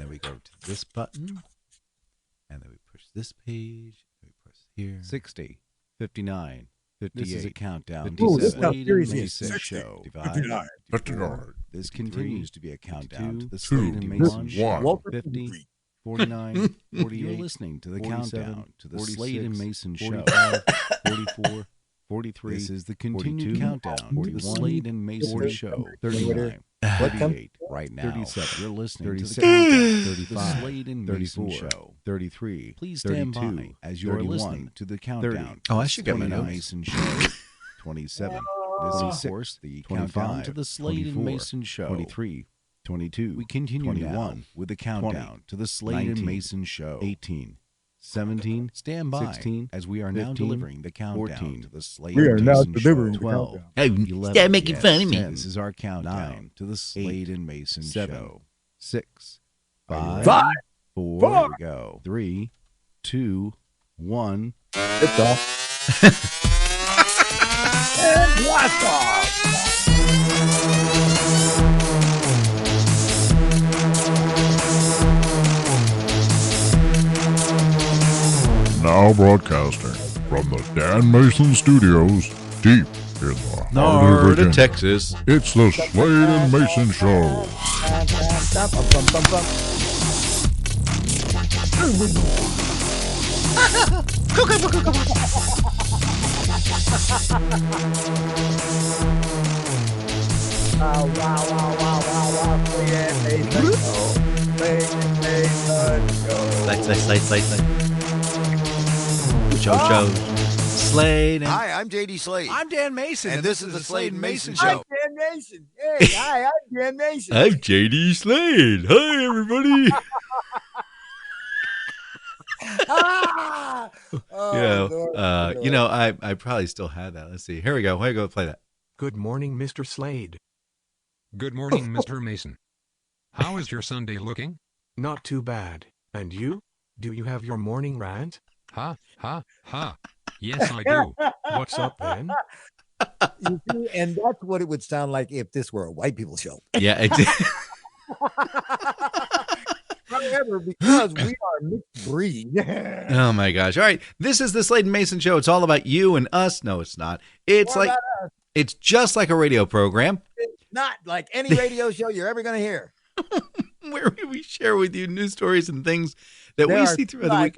then we go to this button, and then we push this page. We press here. 60, 59, 58. This is a countdown. Ooh, this is how Slade serious and he is. Mason 60, show. 59, 59. This continues to be a countdown to the 2, Slade and Mason show. 1. 50, 49, 48. You're listening to the countdown to the Slade and Mason show. 44, 43. This is the continued countdown to the Slade and Mason show. 39, 38. Right now. 37. You're listening to the countdown. 35. The Slade and Mason show. 33. Please stand by as you're listening to the countdown. Oh, I should get my Slade and notes. Mason show. 27. This is, of course, the countdown to the Slade and Mason show. 23. 22. We continue 21 now with the countdown to the Slade 19, and Mason show. 18. 17. Stand by 16, as we are 15, now delivering the countdown 14, to the Slade We are and now Mason delivering show. the 12. countdown. Hey, 11, stop making yes, fun of me. 10. This is our countdown to the Slade and Mason 7, show. 6. 5. 5, 4. 4. Here we go. 3, 2, 1. It's off. And blast off. Now broadcasting from the Dan Mayson Studios, deep in the heart of Florida, Virginia. Texas. It's the Slade and Mason Show. Wow. Slade. Joe. Slade. And Hi, I'm JD Slade. I'm Dan Mason, and this is the Slade and Mason Hi, Show. Dan Mason. Hey, hi, I'm Dan Mason. I'm JD Slade. Hi, everybody. Ah! Oh, Lord. I probably still had that. Let's see. Here we go. Here we go. Play that. Good morning, Mr. Slade. Good morning, Mr. Mason. How is your Sunday looking? Not too bad. And you? Do you have your morning rant? Ha. Yes, I do. What's up then? You see, and that's what it would sound like if this were a white people show. Yeah. However, because we are mixed breed. Oh, my gosh. All right. This is the Slade and Mason Show. It's all about you and us. No, it's not. It's More like, about us. it's just like a radio program It's not like any radio show you're ever going to hear. where we share with you news stories and things that There we are see throughout the week.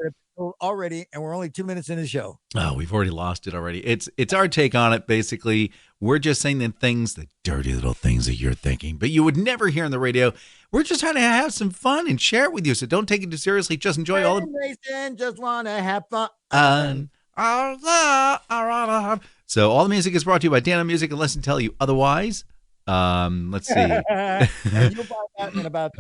already, and we're only 2 minutes in the show. Oh, we've already lost it already. It's our take on it. Basically, we're just saying the dirty little things that you're thinking, but you would never hear on the radio. We're just trying to have some fun and share it with you. So don't take it too seriously. Just enjoy all Hey, Mason, just want to have fun. So all the music is brought to you by Dana Music, unless I tell you otherwise. Let's see. And you'll find out in about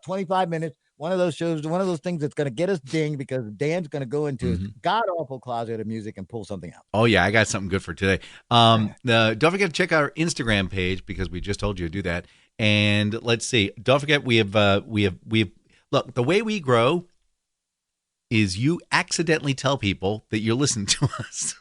25 minutes. One of those shows, one of those things that's going to get us dinged because Dan's going to go into his god awful closet of music and pull something out. Oh yeah, I got something good for today. Don't forget to check out our Instagram page because we just told you to do that. And let's see. Don't forget we have look, the way we grow is you accidentally tell people that you're listening to us.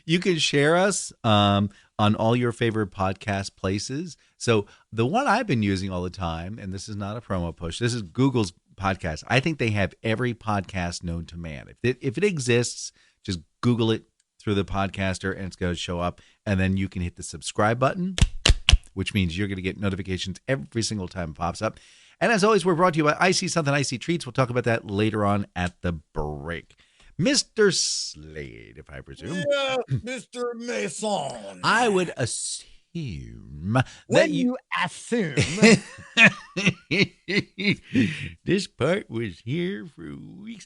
You can share us on all your favorite podcast places. So the one I've been using all the time, and this is not a promo push, this is Google's podcast. I think they have every podcast known to man. If it exists, just Google it through the podcaster and it's going to show up. And then you can hit the subscribe button, which means you're going to get notifications every single time it pops up. And as always, we're brought to you by Icy Something Icy Treats. We'll talk about that later on at the break. Mr. Slade, if I presume. Yeah, Mr. Mason. I would assume When you assume. this part was here for weeks.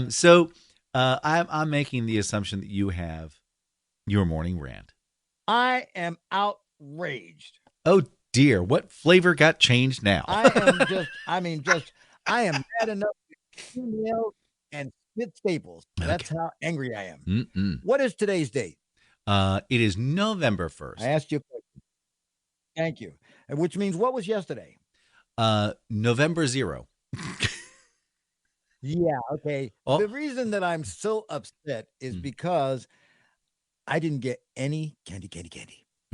So I'm making the assumption that you have your morning rant. I am outraged. Oh dear, what flavor got changed now? I am mad enough to email and spit staples. That's how angry I am. Mm-mm. What is today's date? It is November 1st. I asked you a question. Thank you. And which means what was yesterday? November 0. Yeah, okay. Oh. The reason that I'm so upset is because I didn't get any candy.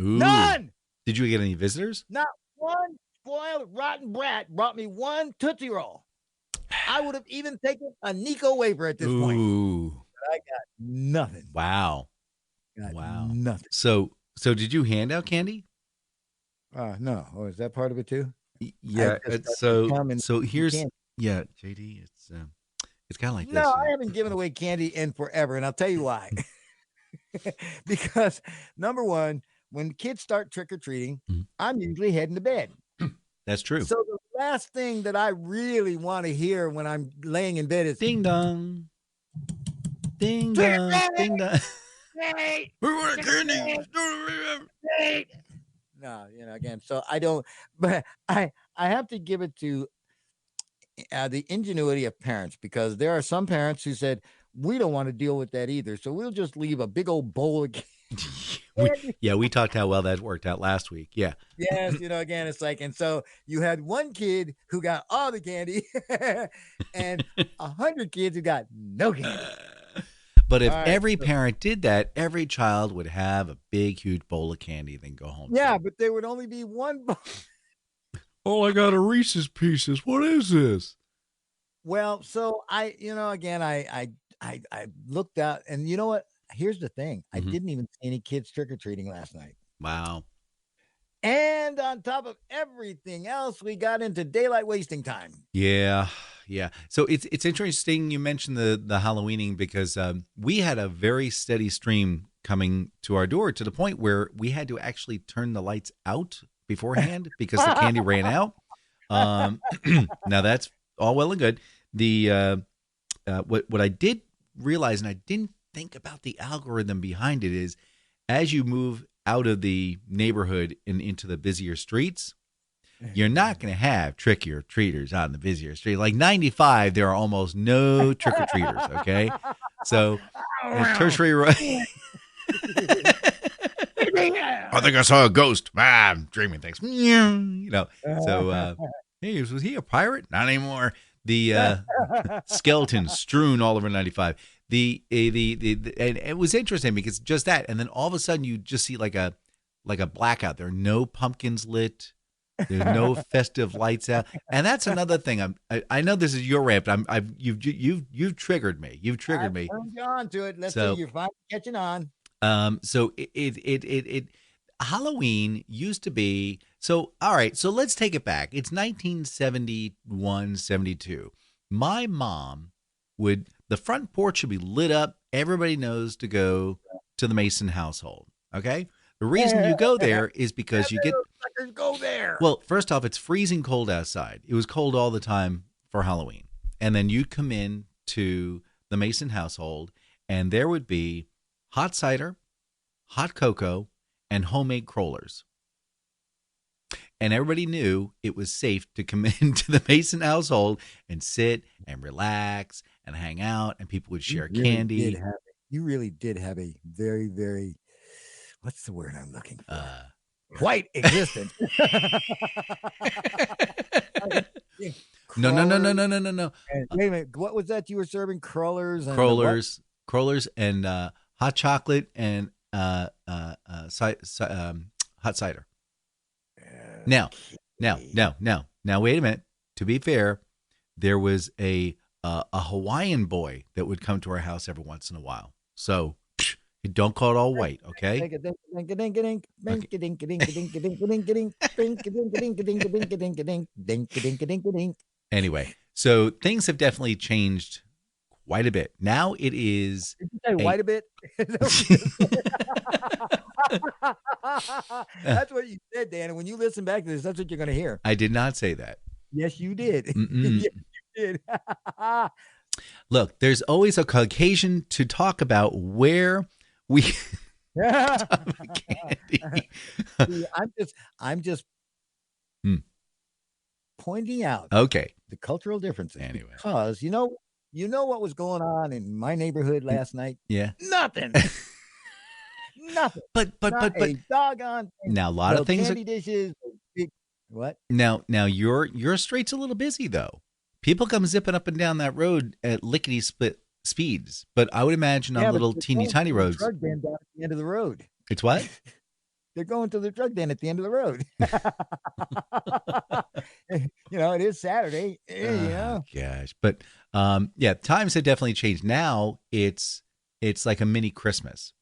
Ooh. None! Did you get any visitors? Not one spoiled, rotten brat brought me one Tootsie Roll, I would have even taken a Nico wafer at this point. But I got nothing. Wow. Got nothing. So did you hand out candy? No. Oh, is that part of it too? Yeah. So here's JD. It's kind of like this. No, I haven't given away candy in forever, and I'll tell you why. Because number one, when kids start trick or treating, I'm usually heading to bed. That's true. So the last thing that I really want to hear when I'm laying in bed is ding dong, ding dong, ding dong. No, again. So I don't, but I have to give it to the ingenuity of parents, because there are some parents who said, we don't want to deal with that either, so we'll just leave a big old bowl of candy. we talked how well that worked out last week. Yeah. Yes, again, it's like, and so you had one kid who got all the candy and 100 kids who got no candy. But if every parent did that, every child would have a big, huge bowl of candy, then go home. Yeah, but there would only be one bowl. Oh, I got a Reese's Pieces. What is this? Well, so I looked out, and you know what? Here's the thing. I didn't even see any kids trick-or-treating last night. Wow. And on top of everything else, we got into daylight wasting time. Yeah. So it's interesting you mentioned the Halloweening, because we had a very steady stream coming to our door, to the point where we had to actually turn the lights out beforehand because the candy ran out. Now that's all well and good. The what I did realize, and I didn't think about the algorithm behind it, is as you move out of the neighborhood and into the busier streets, you're not going to have trick-or-treaters on the busier street. Like 95, there are almost no trick-or-treaters, okay? So, tertiary road. I think I saw a ghost. I'm dreaming things. So, hey, was he a pirate? Not anymore. The skeletons strewn all over 95. And it was interesting because just that, and then all of a sudden you just see like a blackout. There are no pumpkins lit. There's no festive lights out, and that's another thing. I know this is your rant, but you've triggered me. You've triggered me. Turned you on to it. Let's see, you're finally catching on. So it Halloween used to be so. All right, so let's take it back. It's 1971, 72. My mom the front porch would be lit up. Everybody knows to go to the Mayson household. Okay. The reason you go there is because you get suckers go there. Well, first off, it's freezing cold outside. It was cold all the time for Halloween. And then you'd come in to the Mayson household, and there would be hot cider, hot cocoa, and homemade crawlers. And everybody knew it was safe to come into the Mayson household and sit and relax and hang out, and people would share candy. You really did have a very, very, what's the word I'm looking for? White existence. No. Wait a minute. What was that you were serving? Crawlers and crawlers and hot chocolate and hot cider. Now, wait a minute. To be fair, there was a Hawaiian boy that would come to our house every once in a while. So don't call it all white, okay? Anyway, so things have definitely changed quite a bit. Now it is. Did you say white a bit? That's what you said, Dan. And when you listen back to this, that's what you're going to hear. I did not say that. Yes, you did. Yes, you did. Look, there's always a occasion to talk about where we candy. See, I'm just pointing out the cultural differences. Anyway. Because you know what was going on in my neighborhood last night? Yeah. Nothing. Nothing. But a doggone thing. Now a lot of things candy dishes. What? Now your street's a little busy though. People come zipping up and down that road at lickety split speeds, but I would imagine on little teeny tiny roads. Truck bend down at the end of the road. It's what? They're going to the drug den at the end of the road. It is Saturday. Gosh. But yeah, times have definitely changed. Now it's like a mini Christmas.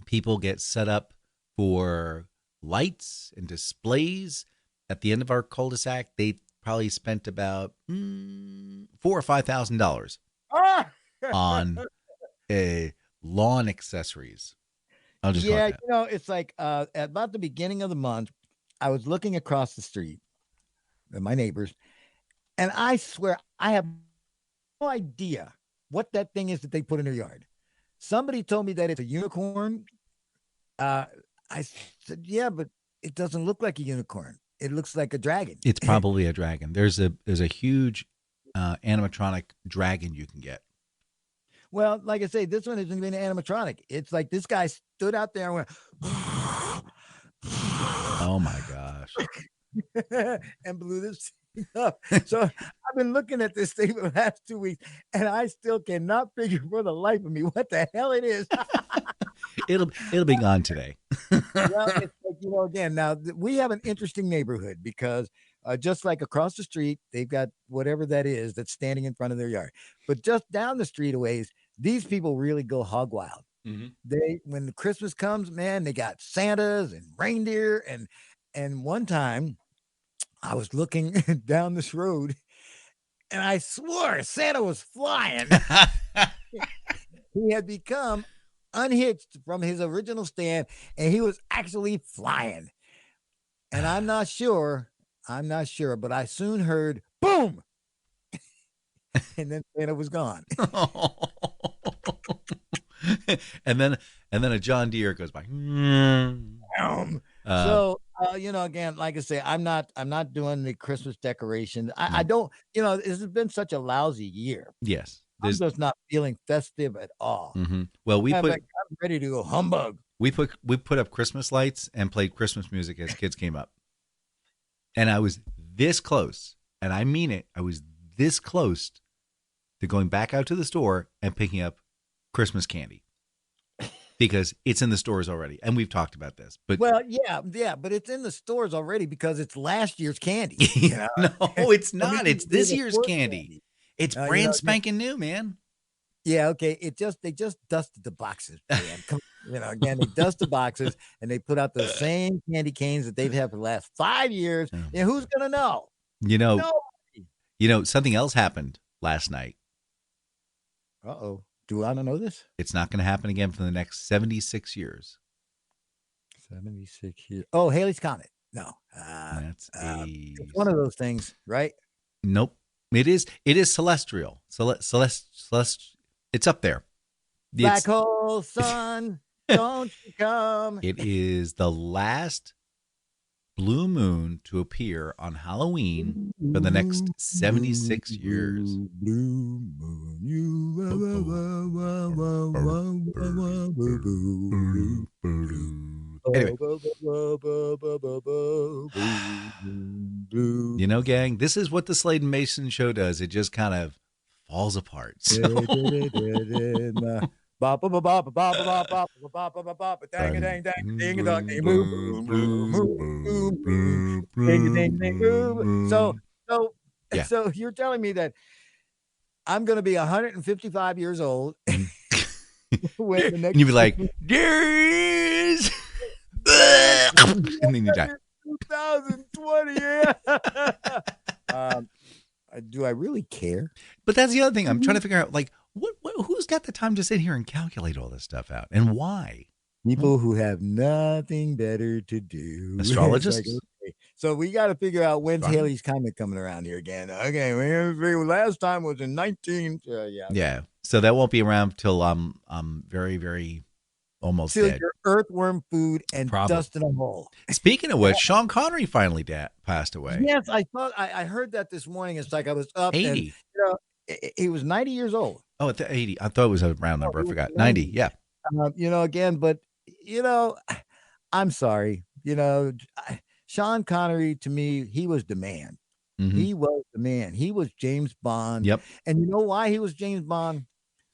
People get set up for lights and displays. At the end of our cul-de-sac, they probably spent about $4,000 or $5,000 on lawn accessories. I'll just call it that. It's like at about the beginning of the month, I was looking across the street at my neighbors, and I swear I have no idea what that thing is that they put in their yard. Somebody told me that it's a unicorn. I said, yeah, but it doesn't look like a unicorn. It looks like a dragon. It's probably a dragon. There's a huge animatronic dragon you can get. Well, like I say, this one isn't even an animatronic. It's like this guy stood out there and went, oh my gosh, and blew this thing up. So I've been looking at this thing for the last 2 weeks, and I still cannot figure for the life of me what the hell it is. It'll be gone today. Well, it's like, again, now we have an interesting neighborhood because just like across the street, they've got whatever that is that's standing in front of their yard. But just down the street a ways, these people really go hog wild. Mm-hmm. When Christmas comes, man, they got Santas and reindeer. And one time I was looking down this road and I swore Santa was flying. He had become unhitched from his original stand and he was actually flying. And I'm not sure, but I soon heard boom. And then Santa was gone. and then a John Deere goes by. So again, like I say, I'm not doing the Christmas decoration. I don't, this has been such a lousy year. Yes. I'm just not feeling festive at all. Mm-hmm. Well, I'm ready to go humbug. We put up Christmas lights and played Christmas music as kids came up. And I was this close, and I mean it, I was this close to going back out to the store and picking up Christmas candy because it's in the stores already. And we've talked about this. But well, yeah, but it's in the stores already because it's last year's candy. No, it's not. It's this year's candy. It's brand spanking new, man. Yeah, okay. They just dusted the boxes, man. Again, they dust the boxes and they put out the same candy canes that they've had for the last 5 years. And who's gonna know? Nobody. Something else happened last night. Uh-oh. Do I not know this? It's not going to happen again for the next 76 years. 76 years. Oh, Halley's Comet. No. That's it's one of those things, right? Nope. It is celestial. It's up there. Black hole sun, don't you come. It is the last blue moon to appear on Halloween for the next 76 years. Blue moon, Anyway, gang, this is what the Slade and Mayson show does. It just kind of falls apart. So. So you're telling me that I'm going to be 155 years old. When the next and you'd be like, "There's," and then you die. 2020. Do I really care? But that's the other thing. I'm trying to figure out, like, who's got the time to sit here and calculate all this stuff out, and why? People who have nothing better to do. Astrologists. So we got to figure out when's Halley's Comet coming around here again. Okay, last time was in 19. Yeah. So that won't be around till I'm very, very almost dead. Your earthworm food and dust in a hole. Speaking of which, Sean Connery finally passed away. Yes, I thought I heard that this morning. It's like I was up 80. And, he was 90 years old. Oh, at the 80. I thought it was a round number. I forgot. 90. Yeah. Again, but I'm sorry. Sean Connery, to me, he was the man. Mm-hmm. He was the man. He was James Bond. Yep. And you know why he was James Bond?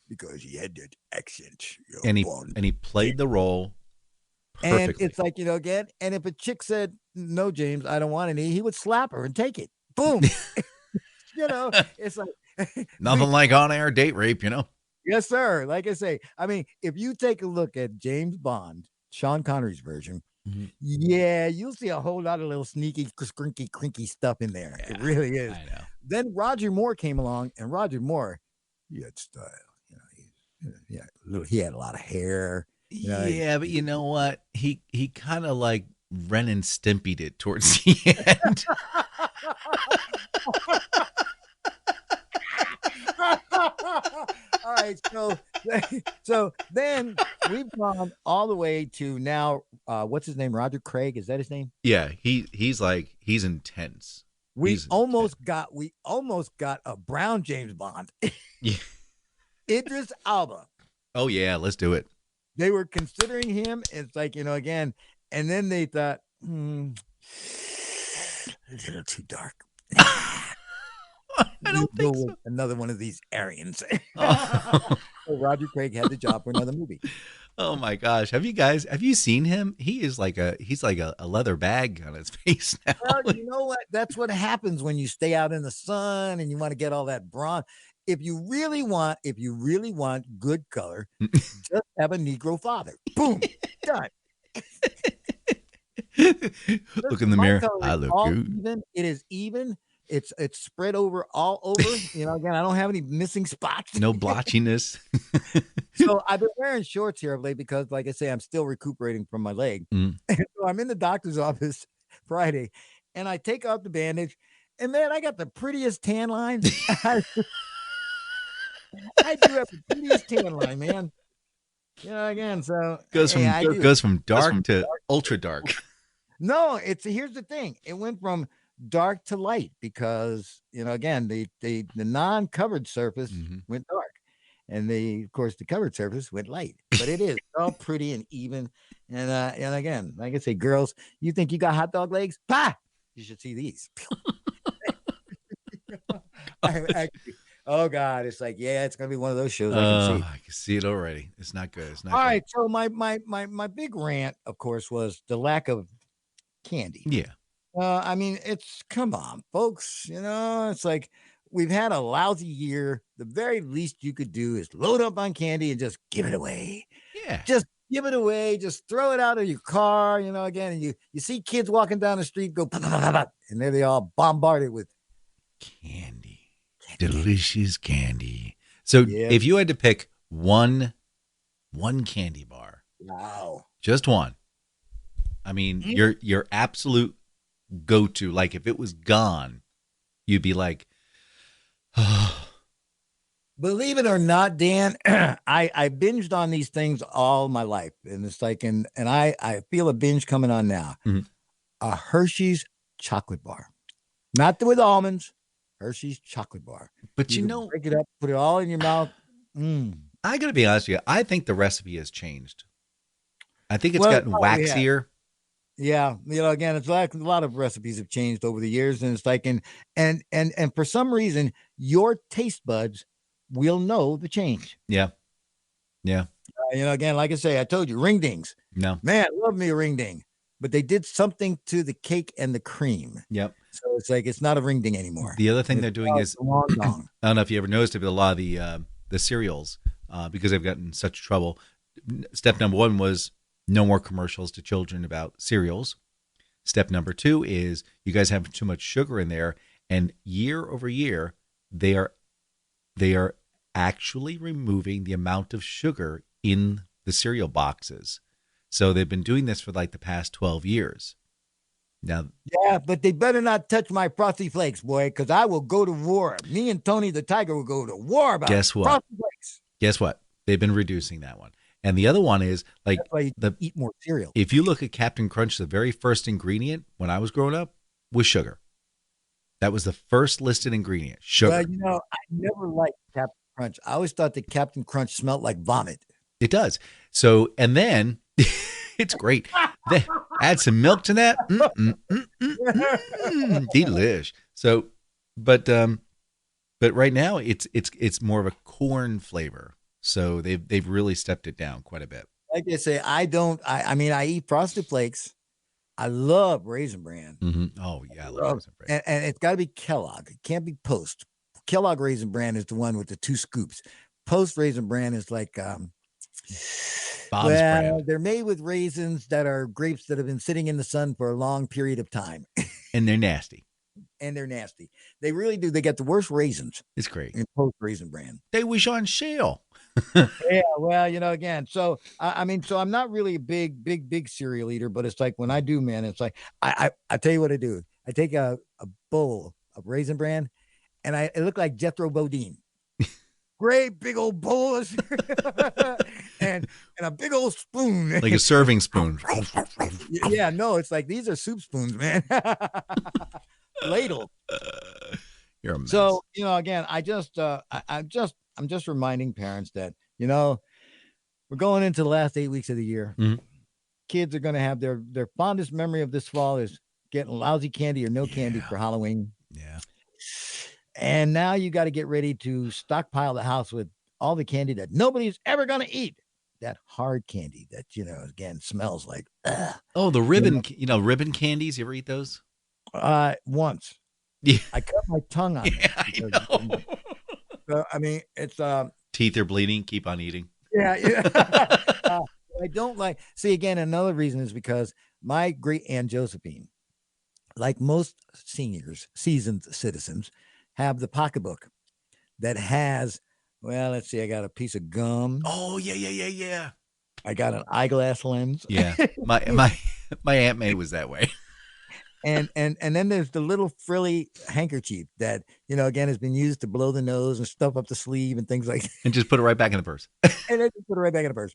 Because he had that accent. And he played the role And it's like, again, and if a chick said, no, James, I don't want any, he would slap her and take it. Boom. It's like nothing like on-air date rape, Yes, sir. Like I say, I mean, if you take a look at James Bond, Sean Connery's version, yeah, you'll see a whole lot of little sneaky, skrinky, crinky stuff in there. Yeah, it really is. I know. Then Roger Moore came along, and Roger Moore, he had style. He had a lot of hair. Yeah, but you know what? He kind of like Ren and Stimpy'd it towards the end. All right, so then we've gone all the way to now. What's his name? Roger Craig. Is that his name? Yeah, he's intense. We almost got a brown James Bond. Yeah. Idris Elba. Oh yeah, let's do it. They were considering him. It's like, again, and then they thought, a little too dark. I don't think so. Another one of these Aryans. So Roger Craig had the job for another movie. Oh my gosh. Have you seen him? He's like a leather bag on his face now. Well, you know what? That's what happens when you stay out in the sun and you want to get all that bronze. If you really want good color, just have a Negro father. Boom. Done. Look in the mirror. I look good. Even. It is even. It's spread over all over. Again, I don't have any missing spots. No blotchiness. So I've been wearing shorts here of late because, like I say, I'm still recuperating from my leg. And so I'm in the doctor's office Friday, and I take out the bandage, and man, I got the prettiest tan line. I do have the prettiest tan line, man. Again, so goes from dark to ultra dark. No, here's the thing. It went from dark to light because again the non-covered surface went dark, and of course the covered surface went light. But it is all pretty and even. And again, like I say, girls, you think you got hot dog legs? Bah! You should see these. Oh God, it's like, yeah, it's gonna be one of those shows. I can see it already. It's not good. It's not all good. right. So my big rant, of course, was the lack of candy. Yeah. I mean, come on, folks. It's like we've had a lousy year. The very least you could do is load up on candy and just give it away. Yeah. Just give it away. Just throw it out of your car, again. And you see kids walking down the street, go, and there they all bombarded with candy. Delicious candy. So if you had to pick one candy bar, wow, just one. I mean, your absolute go-to, like if it was gone, you'd be like, oh. Believe it or not, Dan, I binged on these things all my life, and it's like, and I feel a binge coming on now. A Hershey's chocolate bar, not with almonds. Hershey's chocolate bar. But you break it up, put it all in your mouth. I gotta be honest with you. I think the recipe has changed. I think it's gotten waxier. Yeah, again, it's like a lot of recipes have changed over the years, and it's like, and for some reason, your taste buds will know the change. Yeah. Again, like I say, I told you, ring dings. No, man, I love me a ring ding, but they did something to the cake and the cream. Yep. So it's like it's not a ring ding anymore. The other thing they're doing is, I don't know if you ever noticed it, but a lot of the cereals, because they've gotten such trouble. Step number one was no more commercials to children about cereals. Step number two is you guys have too much sugar in there, and year over year they are actually removing the amount of sugar in the cereal boxes. So they've been doing this for like the past 12 years. Now, yeah, but they better not touch my Frosty Flakes, boy, because I will go to war. Me and Tony the Tiger will go to war about Frosty Flakes. Guess what? They've been reducing that one. And the other one is like eat more cereal. If you look at Captain Crunch, the very first ingredient when I was growing up was sugar. That was the first listed ingredient, sugar. Well, I never liked Captain Crunch. I always thought that Captain Crunch smelled like vomit. It does. So, and then it's great. Then add some milk to that. Delish. So, but right now it's more of a corn flavor. So they've really stepped it down quite a bit. like I say, I don't. I mean, I eat Frosted Flakes. I love Raisin Bran. Mm-hmm. Oh yeah, I love Raisin Bran. And it's got to be Kellogg. It can't be Post. Kellogg Raisin Bran is the one with the 2 scoops. Post Raisin Bran is like, Bob's brand. they're made with raisins that are grapes that have been sitting in the sun for a long period of time. And they're nasty. And they're nasty. They really do. They get the worst raisins. It's great. In Post Raisin Bran. They was on sale. Yeah, well, again, so I mean, so I'm not really a big cereal eater, but it's like when I do, man, it's like I tell you what I do. I take a bowl of Raisin Bran, and it look like Jethro Bodine. Great big old bowl of and a big old spoon, like a serving spoon. Yeah, no, it's like these are soup spoons, man. Ladle. You're a mess. So again, I'm just reminding parents that we're going into the last 8 weeks of the year. Mm-hmm. Kids are going to have their fondest memory of this fall is getting lousy candy or no candy for Halloween. Yeah. And now you got to get ready to stockpile the house with all the candy that nobody's ever going to eat. That hard candy that, again, smells like. Oh, the ribbon, ribbon candies. You ever eat those? Once. Yeah. I cut my tongue on it. I know. So, I mean, it's teeth are bleeding. Keep on eating. Yeah. I don't like. See, again, another reason is because my great Aunt Josephine, like most seniors, seasoned citizens, have the pocketbook that has. Well, let's see. I got a piece of gum. Oh yeah. I got an eyeglass lens. Yeah, my Aunt May was that way. And then there's the little frilly handkerchief that, again, has been used to blow the nose and stuff up the sleeve and things like that. And just put it right back in the purse. And then just put it right back in the purse.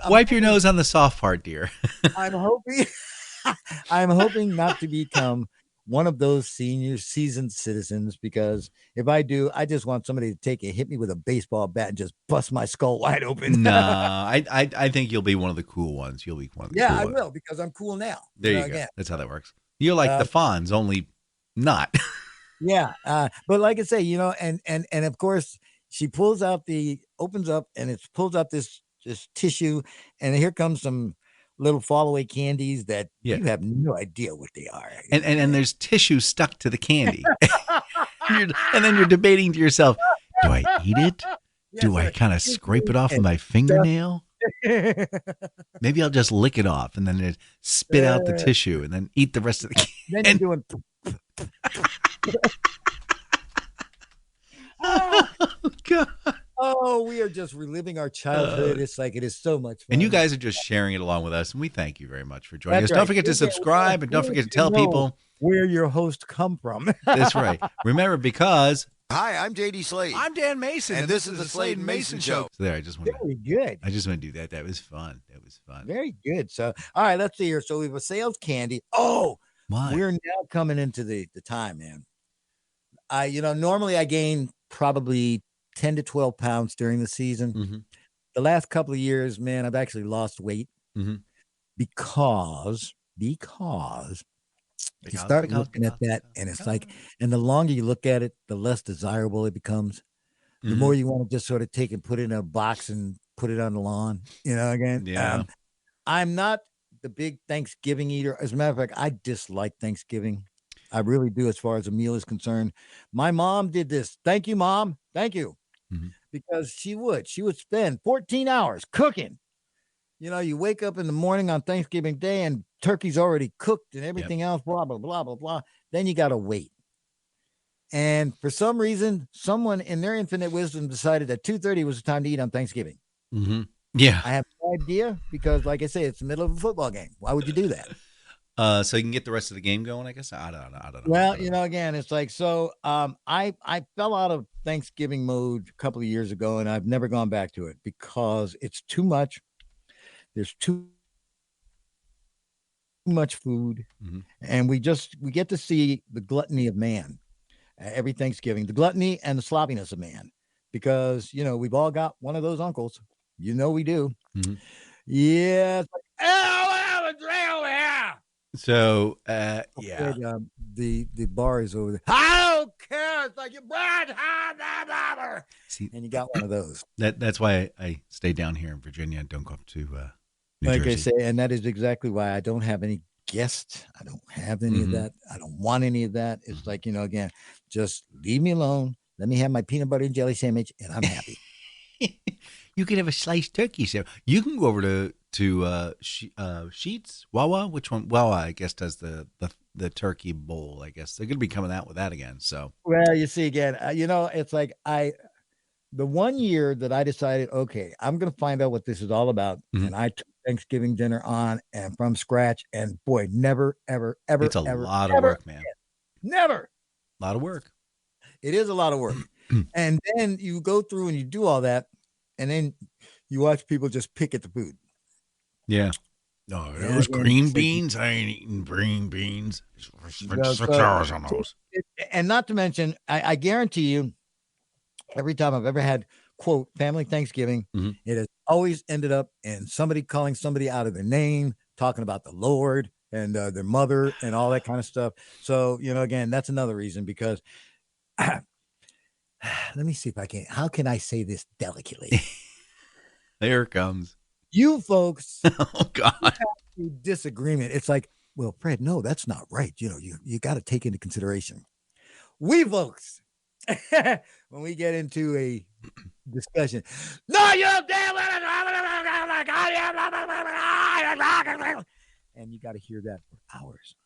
Wipe your nose on the soft part, dear. I'm hoping not to become one of those senior seasoned citizens, because if I do, I just want somebody to hit me with a baseball bat and just bust my skull wide open. No, I think you'll be one of the cool ones. You'll be one of the cool ones. I will, because I'm cool now. There you go. Again. That's how that works. You're like the Fonz, only not. Yeah. But like I say, and of course she opens up and it pulls out this tissue, and here comes some little fall away candies that you have no idea what they are. And there's tissue stuck to the candy. And then you're debating to yourself, do I eat it? Do I kind of scrape it off with my fingernail? Maybe I'll just lick it off and then spit out the tissue and then eat the rest of the candy. Then you're doing oh, God. Oh, we are just reliving our childhood. It's like, it is so much fun. And you guys are just sharing it along with us, and we thank you very much for joining us. Right. Don't forget to subscribe, and don't forget to tell people where your host come from. That's right. Remember, because... Hi, I'm JD Slade. I'm Dan Mayson, and this is the Slade and Mayson Show. So there, I just want Very good. I just want to do that. That was fun. Very good. So, all right, let's see here. So we've sales candy. Oh, we're now coming into the time, man. Normally I gain probably 10 to 12 pounds during the season. Mm-hmm. The last couple of years, man, I've actually lost weight because you start looking at that, and it's like, and the longer you look at it, the less desirable it becomes. The more you want to just sort of take and put it in a box and put it on the lawn, again. Yeah. I'm not the big Thanksgiving eater. As a matter of fact, I dislike Thanksgiving. I really do, as far as a meal is concerned. My mom did this. Thank you, Mom. Thank you. Mm-hmm. Because she would spend 14 hours cooking. You wake up in the morning on Thanksgiving Day and turkey's already cooked and everything else, blah, blah, blah, blah, blah. Then you got to wait. And for some reason, someone in their infinite wisdom decided that 2:30 was the time to eat on Thanksgiving. Mm-hmm. Yeah. I have no idea, because like I say, it's the middle of a football game. Why would you do that? So you can get the rest of the game going, I guess. I don't know. Well, again, it's like, so I fell out of Thanksgiving mode a couple of years ago, and I've never gone back to it because it's too much. There's too much food, and we get to see the gluttony of man every Thanksgiving, the gluttony and the sloppiness of man, because we've all got one of those uncles. We do. Mm-hmm. Yeah. It's like, oh, have a drink over here. So, yeah. The bar is over there. I don't care. It's like your bread. See, and you got one of those. That's why I stay down here in Virginia and don't go up to New like Jersey. I say, and that is exactly why I don't have any guests. I don't have any of that. I don't want any of that. It's like, again, just leave me alone. Let me have my peanut butter and jelly sandwich, and I'm happy. You can have a sliced turkey sandwich. You can go over to Sheets, Wawa. Which one? Wawa, I guess, does the turkey bowl. I guess they're going to be coming out with that again. So, well, you see, again, it's like the one year that I decided, okay, I'm going to find out what this is all about, and I took Thanksgiving dinner on and from scratch, and boy, never, ever, ever, it's a ever, lot ever, of work, man. Never. A lot of work. It is a lot of work. And then you go through and you do all that, and then you watch people just pick at the food. Yeah. No, those green beans, I ain't eating green beans. Spent 6 hours on those. And not to mention, I guarantee you, every time I've ever had, quote, family Thanksgiving, it has always ended up in somebody calling somebody out of their name, talking about the Lord and their mother and all that kind of stuff. So, again, that's another reason, because let me see if I can. How can I say this delicately? There it comes. You folks, oh God, disagreement. It's like, well, Fred, no, that's not right. You got to take into consideration. We folks, when we get into a discussion, no, you're damn, and you got to hear that for hours.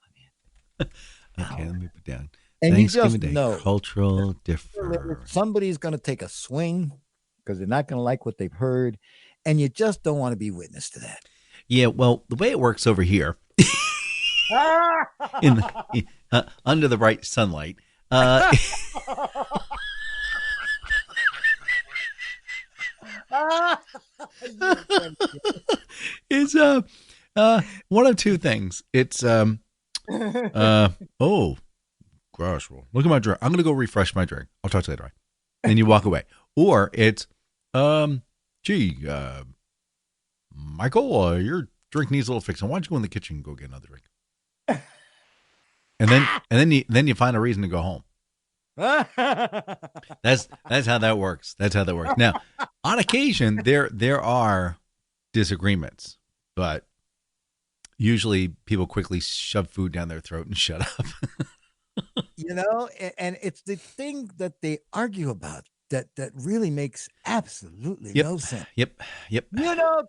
Okay, let me put down. And Thanksgiving you just Day, know cultural differ. Somebody's going to take a swing because they're not going to like what they've heard, and you just don't want to be witness to that. Yeah, well, the way it works over here, under the bright sunlight, is one of two things. It's oh gosh, well, look at my drink. I'm gonna go refresh my drink. I'll talk to you later. And you walk away. Or it's Michael, your drink needs a little fixing. Why don't you go in the kitchen and go get another drink? And then you find a reason to go home. That's how that works. That's how that works. Now, on occasion, there are disagreements, but usually people quickly shove food down their throat and shut up. And it's the thing that they argue about that really makes absolutely no sense. Yep.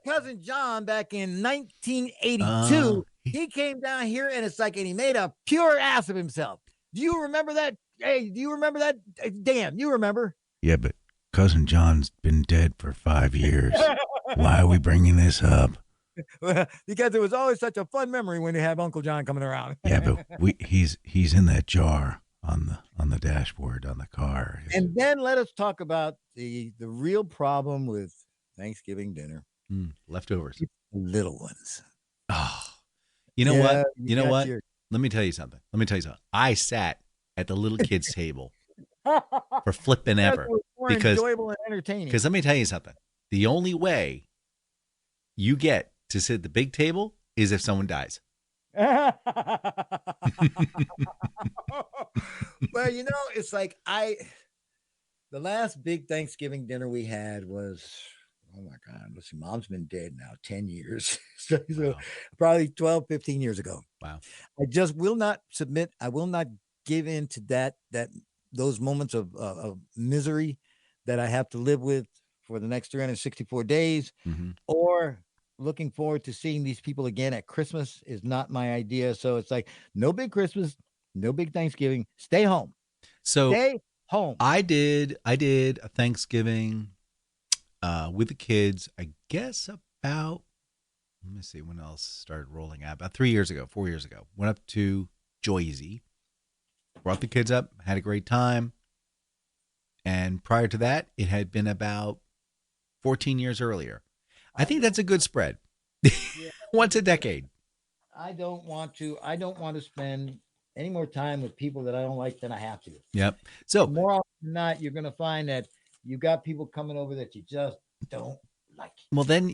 Cousin John back in 1982, he came down here and he made a pure ass of himself. Do you remember that? Hey, do you remember that? Dan, you remember? Yeah, but Cousin John's been dead for 5 years. Why are we bringing this up? Because it was always such a fun memory when you have Uncle John coming around. Yeah, but he's in that jar on the dashboard on the car. And then let us talk about the real problem with Thanksgiving dinner. Leftovers. The little ones. Oh, you know what? You know what? Let me tell you something. I sat at the little kids' table for flipping ever. Because enjoyable and entertaining. Because let me tell you something. The only way you get to sit at the big table is if someone dies. Well, it's like the last big Thanksgiving dinner we had was, oh my God, let's see, Mom's been dead now 10 years. so probably 12, 15 years ago. Wow. I just will not submit. I will not give in to those moments of misery that I have to live with for the next 364 days, or looking forward to seeing these people again at Christmas is not my idea. So it's like, no big Christmas, no big Thanksgiving, stay home. So stay home. I did a Thanksgiving with the kids, I guess about, let me see when else started rolling out, about 4 years ago. Went up to Joyzy, brought the kids up, had a great time. And prior to that, it had been about 14 years earlier. I think that's a good spread. Yeah. Once a decade. I don't want to spend any more time with people that I don't like than I have to. Yep. So more often than not, you're going to find that you got people coming over that you just don't like. Well, then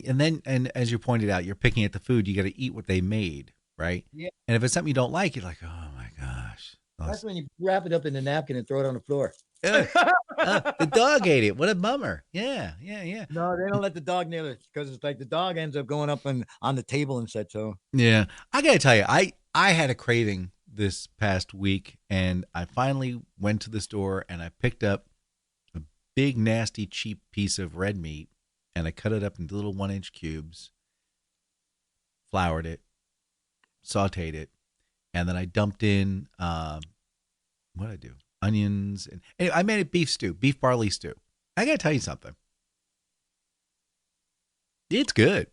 as you pointed out, you're picking at the food. You got to eat what they made. right? Yeah. And if it's something you don't like, you're like, oh my gosh. That's when you wrap it up in the napkin and throw it on the floor. The dog ate it. What a bummer. Yeah. No, they don't let the dog nail it because it's like the dog ends up going up on the table and said so. Yeah. I got to tell you, I had a craving this past week, and I finally went to the store and I picked up a big, nasty, cheap piece of red meat, and I cut it up into little 1-inch cubes, floured it, sauteed it, and then I dumped in, what did I do? Onions. And anyway, I made a beef barley stew. I got to tell you something. It's good.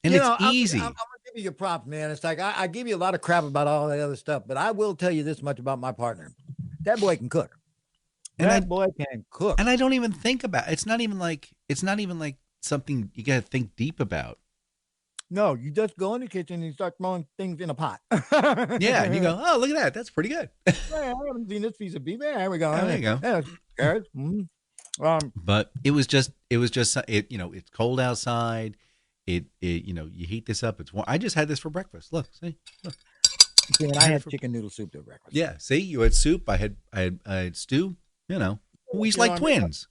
And it's easy. I'm going to give you your props, man. It's like I give you a lot of crap about all that other stuff, but I will tell you this much about my partner. That boy can cook. That boy can cook. And I don't even think about it. It's not even like something you got to think deep about. No, you just go in the kitchen and you start throwing things in a pot. Yeah, and you go, oh, look at that. That's pretty good. I haven't seen this piece of beef. There we go. Oh, there you go. Yeah, carrots. But it was just it's cold outside. You heat this up. It's warm. I just had this for breakfast. Look, see. Look. See, and I had chicken noodle soup for breakfast. Yeah, see, you had soup. I had stew. We eat like twins.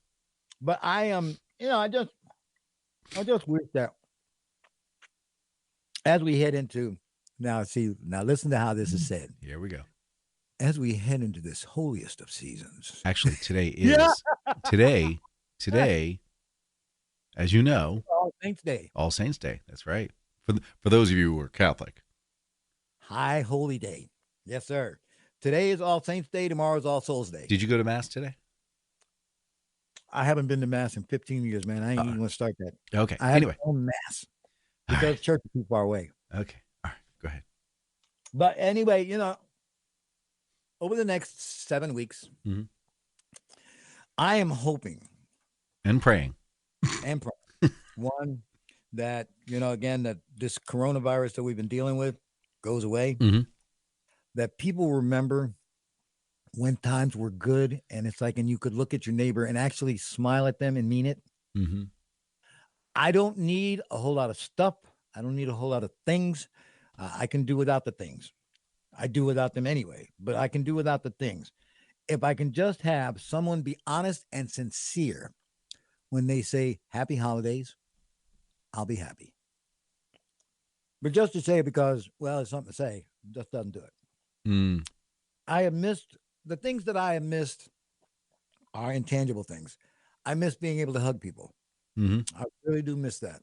But I just wish that as we head into now listen to how this is said. Here we go. As we head into this holiest of seasons. Actually, today is today, as you know, All Saints Day. All Saints Day. That's right. For those of you who are Catholic. High Holy Day. Yes, sir. Today is All Saints Day. Tomorrow is All Souls Day. Did you go to Mass today? I haven't been to Mass in 15 years, man. I ain't even going to start that. Okay. I haven't gone Mass because church is too far away. Okay. All right. Go ahead. But anyway, over the next 7 weeks, I am hoping and praying. One, that, again, that this coronavirus that we've been dealing with goes away. That people remember when times were good, and it's like, and you could look at your neighbor and actually smile at them and mean it. I don't need a whole lot of stuff. I don't need a whole lot of things. I can do without the things. I do without them anyway, but I can do without the things. If I can just have someone be honest and sincere when they say happy holidays, I'll be happy. But just to say it because, well, it's something to say, just doesn't do it. I have missed the things that I have missed are intangible things. I miss being able to hug people. I really do miss that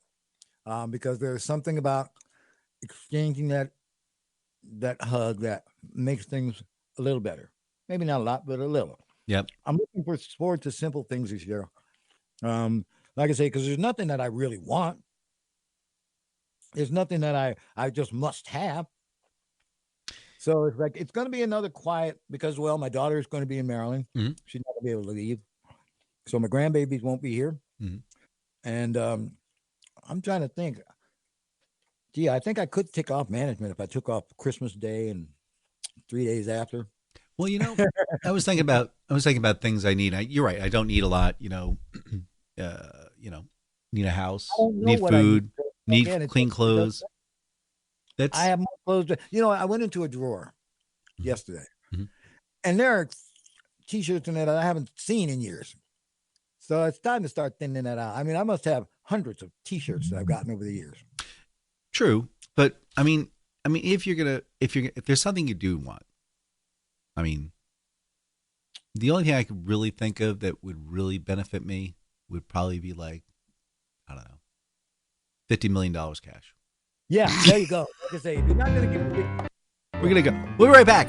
because there's something about exchanging that hug that makes things a little better. Maybe not a lot, but a little. Yep. I'm looking forward to simple things this year. Like I say, because there's nothing that I really want. There's nothing that I just must have. So it's like, it's going to be another quiet because, well, my daughter is going to be in Maryland. She's not going to be able to leave. So my grandbabies won't be here. And I'm trying to think. Gee, I think I could take off management if I took off Christmas Day and 3 days after. Well, I was thinking about things I need. You're right. I don't need a lot. Need a house, need food, need clean clothes. I have more clothes. I went into a drawer yesterday, and there are T-shirts in there that I haven't seen in years. So it's time to start thinning that out. I mean, I must have hundreds of T-shirts that I've gotten over the years. True, but I mean, if there's something you do want, I mean, the only thing I could really think of that would really benefit me would probably be like, I don't know, $50 million cash. Yeah, there you go. Like I say, if you're not going to give me... We're going to go. We'll be right back.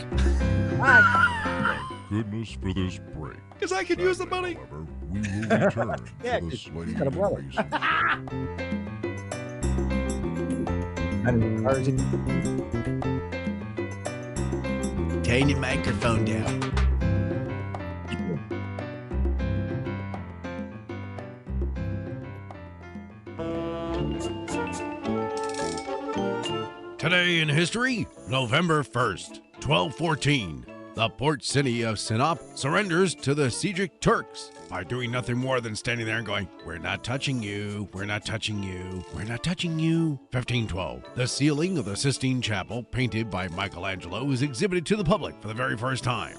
Goodness for this break. Because I could use the money. However, we will return Yeah, to the he's Slade got a brother. Mason. Turn your microphone down. Today in history, November 1st, 1214. The port city of Sinop surrenders to the Seljuk Turks. by doing nothing more than standing there and going, "We're not touching you, we're not touching you, we're not touching you." 1512. The ceiling of the Sistine Chapel, painted by Michelangelo, is exhibited to the public for the very first time.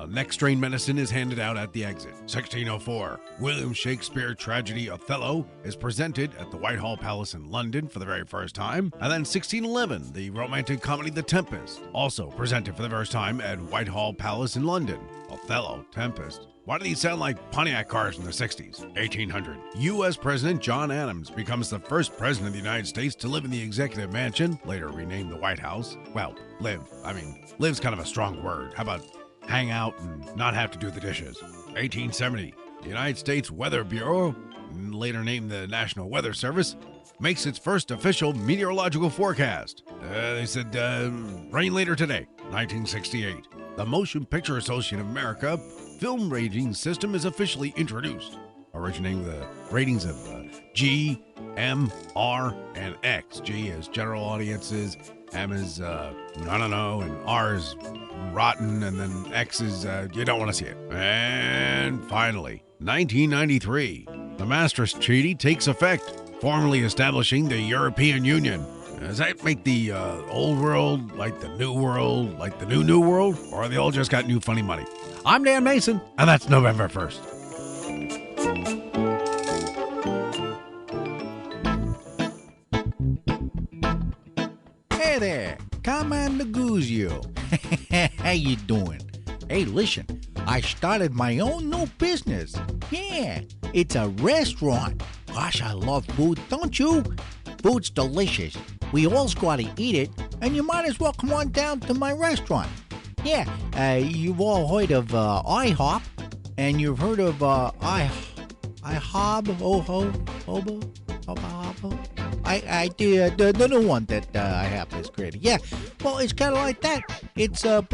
Neck-strain medicine is handed out at the exit. 1604. William Shakespeare tragedy Othello is presented at the Whitehall Palace in London for the very first time. And then 1611, the romantic comedy The Tempest, also presented for the first time at Whitehall Palace in London. Othello, Tempest. Why do these sound like Pontiac cars from the 60s? 1800. U.S. President John Adams becomes the first president of the United States to live in the Executive Mansion, later renamed the White House. Well, live. I mean, live's kind of a strong word. How about hang out and not have to do the dishes? 1870. The United States Weather Bureau, later named the National Weather Service, makes its first official meteorological forecast. They said, rain later today. 1968. The Motion Picture Association of America film rating system is officially introduced, originating with the ratings of G, M, R, and X. G is general audiences, M is I don't know, and R is rotten, and then X is you don't want to see it. And finally, 1993, the Maastricht Treaty takes effect, formally establishing the European Union. Does that make the old world like the new world, like the new world? Or they all just got new funny money? I'm Dan Mayson, and that's November 1st. Hey there, Commander Guzio. How you doing? Hey, listen, I started my own new business. Yeah, it's a restaurant. Gosh, I love food, don't you? Food's delicious. We all's gotta eat it, and you might as well come on down to my restaurant. Yeah, you've all heard of IHOP, and you've heard of IHOB, I do the new one that I have is created. Yeah, well, it's kind of like that. It's IHOR,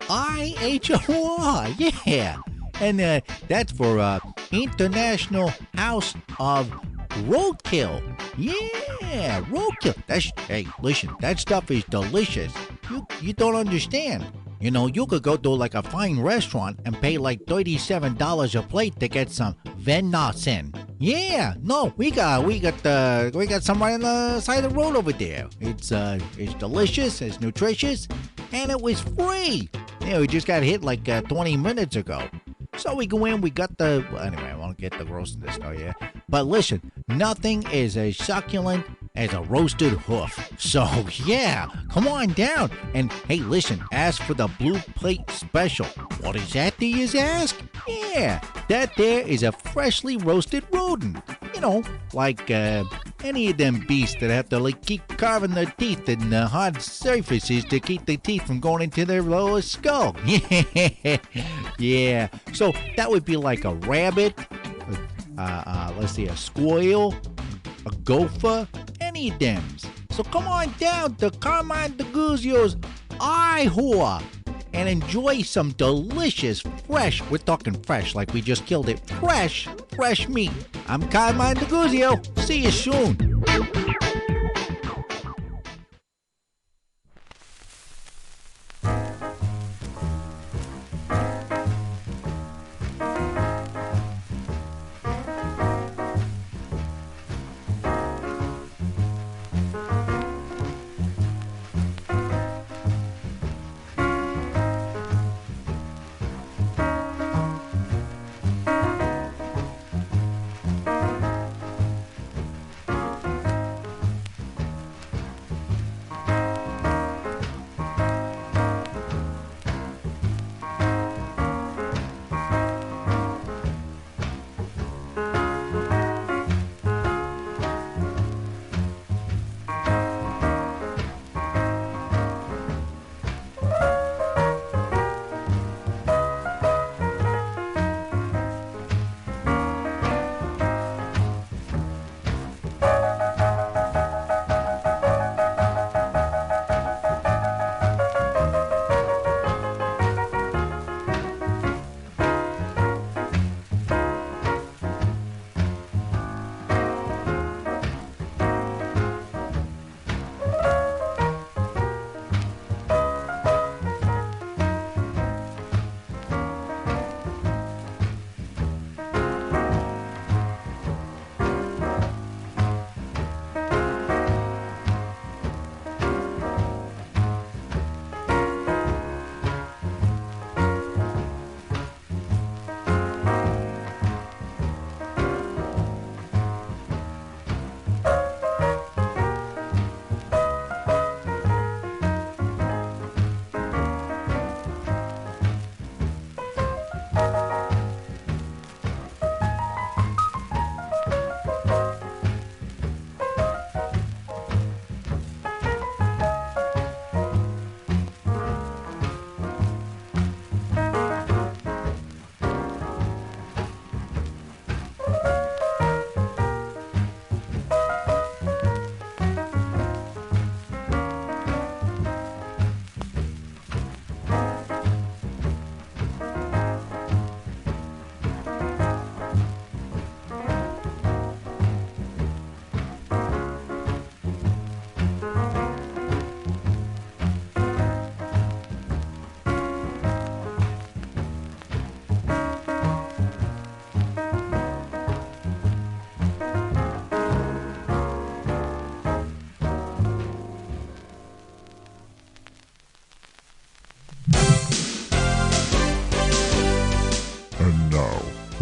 IHOR. Yeah, and that's for International House of Roadkill. Yeah, roadkill. Hey, listen, that stuff is delicious. You don't understand. You know, you could go to like a fine restaurant and pay like $37 a plate to get some venison. Yeah, no, we got some right on the side of the road over there. It's delicious, it's nutritious, and it was free. Yeah, we just got hit like 20 minutes ago. So we go in, we got anyway, I won't get the roast of this though, yeah. But listen, nothing is as succulent as a roasted hoof. So yeah, come on down. And hey, listen, ask for the Blue Plate Special. What is that, do you ask? Yeah, that there is a freshly roasted rodent. You know, like any of them beasts that have to like keep carving their teeth in hard surfaces to keep the teeth from going into their lower skull. Yeah, so that would be like a rabbit, let's see, a squirrel, a gopher, any of them. So come on down to Carmine DeGuzio's IHOR and enjoy some delicious, fresh, we're talking fresh like we just killed it, fresh meat. I'm Carmine DeGuzio. See you soon.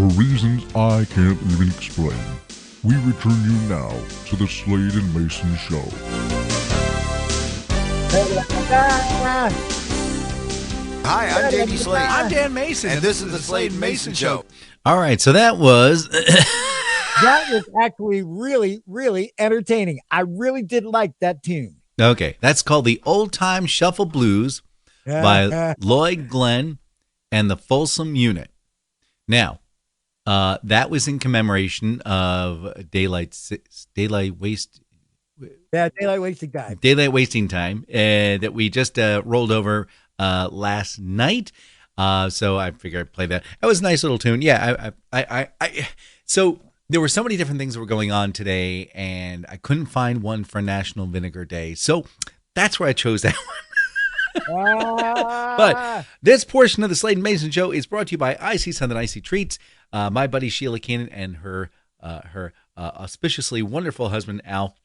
For reasons I can't even explain, we return you now to the Slade and Mayson Show. Hi, I'm JD Slade. I'm Dan Mayson, and this is the Slade and Mayson Show. All right, so that was That was actually really, really entertaining. I really did like that tune. okay. That's called the Old Time Shuffle Blues by Lloyd Glenn and the Folsom Unit. Now, that was in commemoration of daylight wasting time that we just rolled over last night. So I figured I'd play that. That was a nice little tune. Yeah, so there were so many different things that were going on today, and I couldn't find one for National Vinegar Day. So that's where I chose that one. But this portion of the Slade and Mayson Show is brought to you by Icy Southern Icy Treats. My buddy Sheila Cannon and her auspiciously wonderful husband Al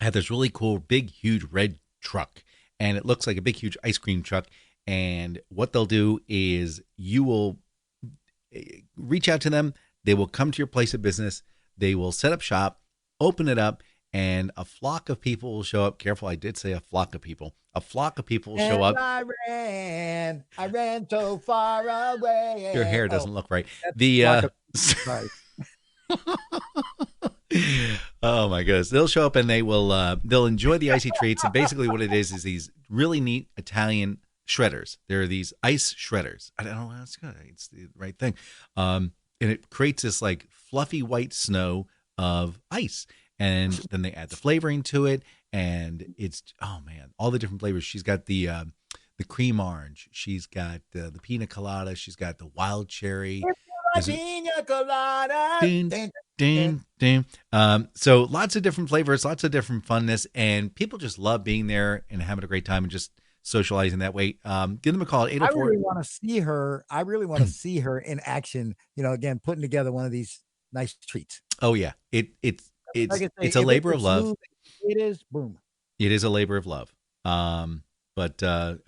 had this really cool, big, huge red truck, and it looks like a big, huge ice cream truck. And what they'll do is you will reach out to them. They will come to your place of business. They will set up shop, open it up, and a flock of people will show up. Careful, I did say a flock of people. A flock of people will show up. I ran so far away. Your hair doesn't look right. Oh my goodness. They'll show up and they'll enjoy the icy treats. And basically what it is these really neat Italian shredders. They're these ice shredders. I don't know how it's good. It's the right thing. And it creates this like fluffy white snow of ice. And then they add the flavoring to it. And it's, oh man, all the different flavors. She's got the cream orange. She's got the pina colada. She's got the wild cherry. Pina colada. So lots of different flavors, lots of different funness, and people just love being there and having a great time and just socializing that way. Give them a call at 804. I really want to see her. I really want to see her in action. Again, putting together one of these nice treats. Oh yeah, it's a labor of love. It is boom. It is a labor of love. But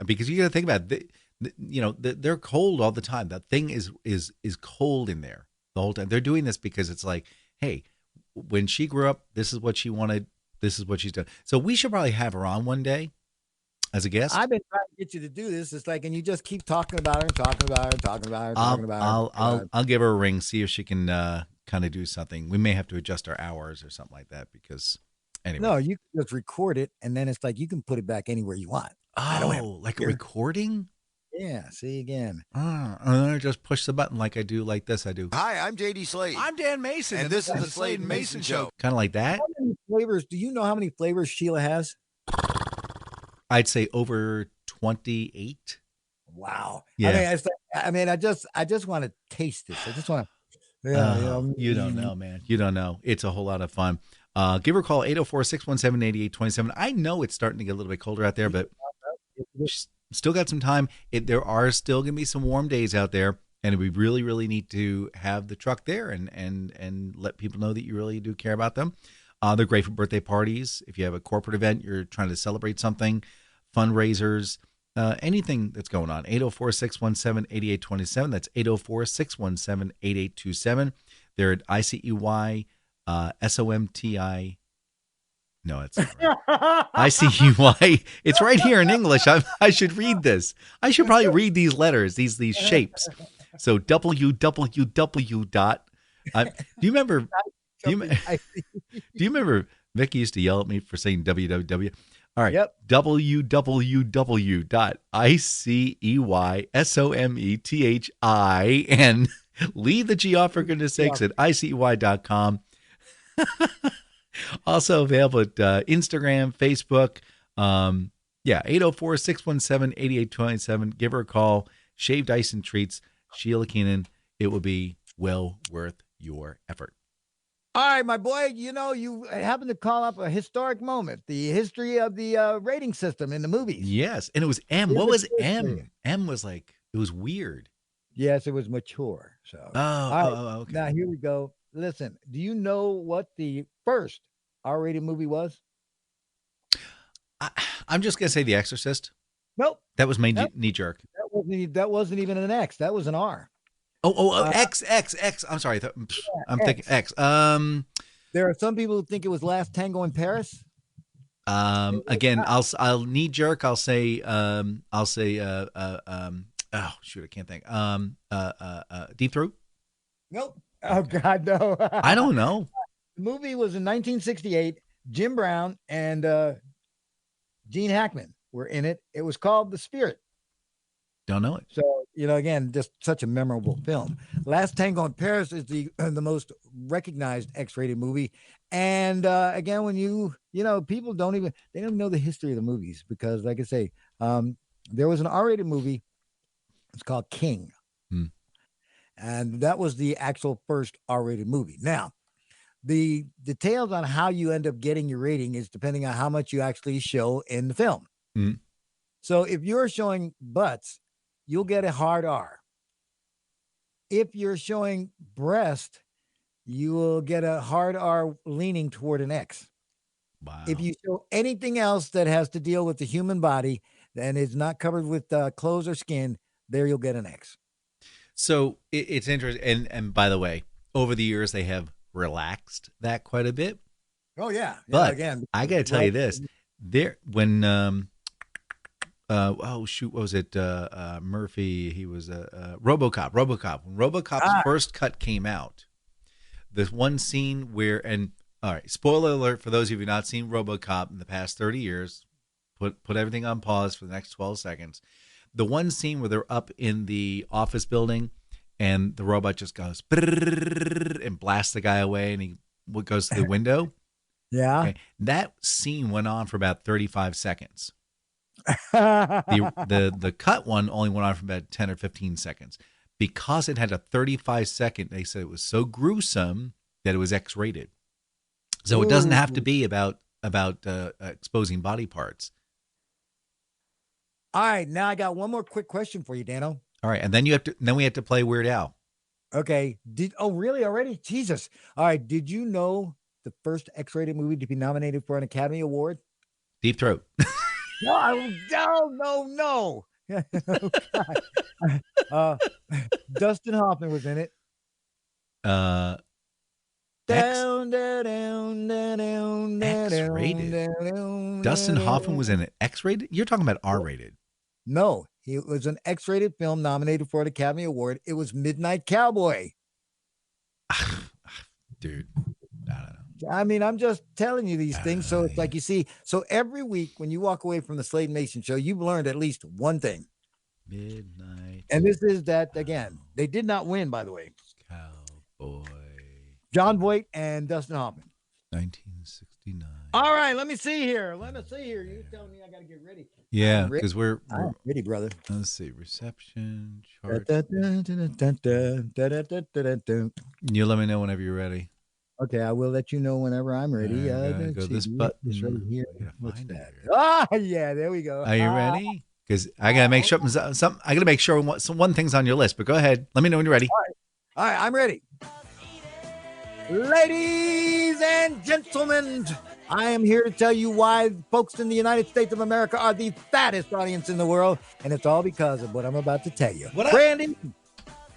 because you got to think about it, they're cold all the time. That thing is cold in there the whole time. They're doing this because it's like, hey, when she grew up, this is what she wanted. This is what she's done. So we should probably have her on one day as a guest. I've been trying to get you to do this. It's like, and you just keep talking about her and talking about her and talking about her and talking about her. I'll give her a ring, see if she can kind of do something. We may have to adjust our hours or something like that because anyway. No, you can just record it and then it's like you can put it back anywhere you want. Oh, like a recording? Yeah, see again. And then I just push the button like I do, like this. I do. Hi, I'm JD Slade. I'm Dan Mayson, and this is the Slade and Mayson Show. Kind of like that. How many flavors? Do you know how many flavors Sheila has? I'd say over 28. Wow. Yeah. I just want to taste this. I just want to. You don't know, man. You don't know. It's a whole lot of fun. Give her a call, 804-617-8827. I know it's starting to get a little bit colder out there, but still got some time. There are still going to be some warm days out there, and we really, really need to have the truck there and let people know that you really do care about them. They're great for birthday parties. If you have a corporate event, you're trying to celebrate something, fundraisers, anything that's going on. 804-617-8827. That's 804-617-8827. They're at ICEY, SOMTI. No, it's not right. ICUY. It's right here in English. I should read this. I should probably read these letters, these shapes. So www. Do you remember? Do you remember Vicky used to yell at me for saying www? All right. Yep. www.ICEYSOMETHIN. Leave the G off for goodness sakes at ICEY.com. Also available at Instagram, Facebook. 804-617-8827. Give her a call. Shaved Ice and Treats. Sheila Keenan. It will be well worth your effort. All right, my boy, you happened to call up a historic moment, the history of the rating system in the movies. Yes, and it was M. What was M? M was like, it was weird. Yes, it was mature. So, okay. Now, here we go. Listen, do you know what the first R-rated movie was? I'm just going to say The Exorcist. Nope. That was my knee jerk. That wasn't even an X. That was an R. X. I'm sorry. I'm thinking X. There are some people who think it was Last Tango in Paris. Again, I'll knee jerk. I'll say, oh shoot, I can't think. Deep Throat. Nope. Oh God, no. I don't know. The movie was in 1968. Jim Brown and Gene Hackman were in it. It was called The Spirit. Don't know it. So, again, just such a memorable film. Last Tango in Paris is the most recognized X-rated movie. And again, when people don't even know the history of the movies because, like I say, there was an R-rated movie. It's called King. And that was the actual first R-rated movie. Now, the details on how you end up getting your rating is depending on how much you actually show in the film. So if you're showing butts, you'll get a hard R. If you're showing breast, you will get a hard R leaning toward an X. Wow. If you show anything else that has to deal with the human body and is not covered with clothes or skin, there you'll get an X. So it's interesting. And by the way, over the years, they have relaxed that quite a bit. Oh, yeah. But again, I got to tell you this. When what was it? Murphy, he was RoboCop. When RoboCop's first cut came out, there's one scene where, and all right, spoiler alert for those of you who've not seen RoboCop in the past 30 years, put everything on pause for the next 12 seconds. The one scene where they're up in the office building and the robot just goes and blasts the guy away and he goes to the window. Yeah. Okay. That scene went on for about 35 seconds. The cut one only went on for about 10 or 15 seconds because it had a 35-second. They said it was so gruesome that it was X-rated. So it doesn't have to be about exposing body parts. All right, now I got one more quick question for you, Dano. All right, and then we have to play Weird Al. Okay. Really already? Jesus. All right. Did you know the first X-rated movie to be nominated for an Academy Award? Deep Throat. No. Dustin Hoffman was in it. X-rated. Dustin Hoffman was in it. X-rated? You're talking about R-rated. No, he was an X-rated film nominated for an Academy Award. It was Midnight Cowboy. Dude, I don't know. I mean, I'm just telling you these things. So it's like, you see, so every week when you walk away from the Slade and Mayson show, you've learned at least one thing. Midnight. And this is that, again, they did not win, by the way. Cowboy. John Voight and Dustin Hoffman. 1969. All right, let me see here. You're telling me I got to get ready. Yeah, because we're ready, brother. Let's see. Reception chart. You let me know whenever you're ready. Okay, I will let you know whenever I'm ready. Go this button. This right here. What's that? Yeah, there we go. Are you ready? Because I gotta make sure I gotta make sure one thing's on your list. But go ahead. Let me know when you're ready. All right, I'm ready. Ladies and gentlemen, I am here to tell you why folks in the United States of America are the fattest audience in the world, and it's all because of what I'm about to tell you. Brandy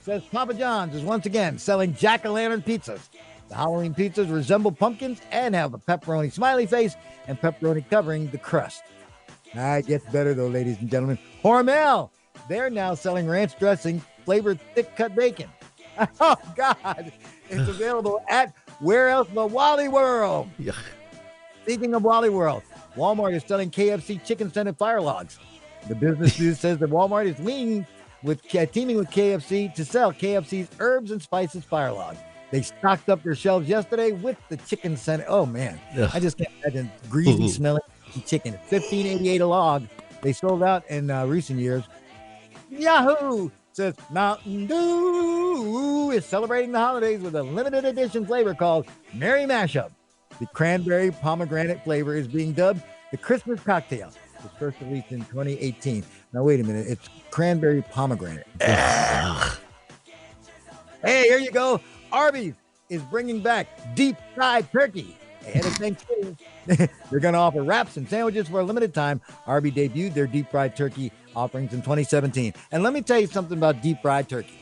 says Papa John's is once again selling jack-o'-lantern pizzas. The Halloween pizzas resemble pumpkins and have a pepperoni smiley face and pepperoni covering the crust. It gets better though, ladies and gentlemen. Hormel, they're now selling ranch dressing flavored thick-cut bacon. Oh, God. It's available at where else but Wally World. Yeah. Speaking of Wally World, Walmart is selling KFC chicken-scented fire logs. The business news says that Walmart is teaming with KFC to sell KFC's herbs and spices fire log. They stocked up their shelves yesterday with the chicken-scented. Oh, man. Ugh. I just can't imagine greasy smelling chicken. $15.88 a log. They sold out in recent years. Yahoo! Says Mountain Dew is celebrating the holidays with a limited edition flavor called Merry Mashup. The cranberry pomegranate flavor is being dubbed the Christmas cocktail. It was first released in 2018. Now, wait a minute. It's cranberry pomegranate. Hey, here you go. Arby's is bringing back deep fried turkey ahead of Thanksgiving. They're going to offer wraps and sandwiches for a limited time. Arby debuted their deep fried turkey offerings in 2017. And let me tell you something about deep fried turkey.